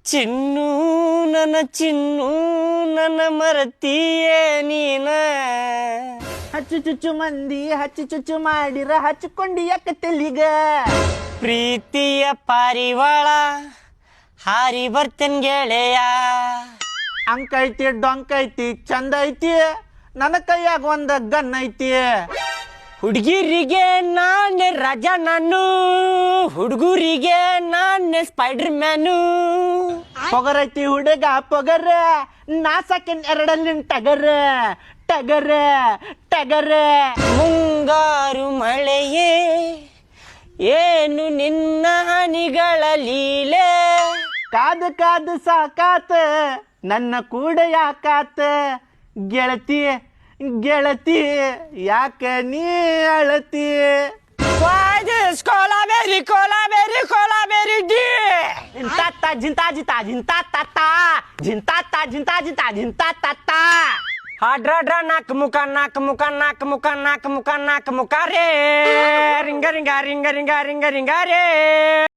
ಚಿನ್ನು ನನ್ನ ಚಿನ್ನು ನನ್ನ ಮರತೀಯೇ ನೀನ ಹಚ್ಚು ಚುಚ್ಚು ಮಂದಿ ಹಚ್ಚು ಚುಚ್ಚು ಮಾಡಿರ ಹಚ್ಕೊಂಡಿ ಯಾಕ ತೆಲಿಗ ಪ್ರೀತಿಯ ಪಾರಿವಾಳ ಹಾರಿ ಬರ್ತೇನ್ ಗೆಳೆಯ ಅಂಕ ಐತಿ ಡೊಂಕ ಐತಿ ಚಂದ ಐತಿ ನನ್ನ ಕೈಯಾಗ ಒಂದ ಗನ್ ಐತಿ ಹುಡುಗಿರಿಗೆ ನಾನೇ ರಾಜ ನಾನು ಹುಡುಗರಿಗೆ ನಾನೇ ಸ್ಪೈಡರ್ ಮ್ಯಾನು ಪೊಗರೈತಿ ಹುಡುಗ ಪೊಗರ ನಾ ಸಾಕಿನ್ ಎರಡಲ್ಲಿನ್ ಟಗರ ಟಗರ ಟಗರ ಮುಂಗಾರು ಮಳೆಯೇ ಏನು ನಿನ್ನ ಹನಿಗಳ ಲೀಲೆ ಕಾದು ಕಾದು ಸಾಕಾತ ನನ್ನ ಕೂಡ ಯಾಕಾತ ಗೆಳತಿ ಗೆಳತಿ ಯಾಕ ನೀ ಅಳತಿ ಕೋಲಾಬೇರಿ ಕೋಲಾಬೇರಿ ಕೋಲಾಬೇರಿ ಡಿ ಜಿಂತಾತ ಜಿಂತಾ ಜಿತಾ ಜಿಂತಾ ತಾತ ಜಿಂತಾತ ಜಿಂತಾ ಜಿತಾ ಜಿಂತಾ ತಾತ ಹಾಡ್ರಾಡ್ರ ನಾಕ್ ಮುಖ ನಾಕ್ ಮುಖ ನಾಕ್ ಮುಖ ನಾಕ್ ಮುಖ ನಾಕ್ ಮುಖ ರೇ ring a ring a ring a ring a ring a ring a ರೇ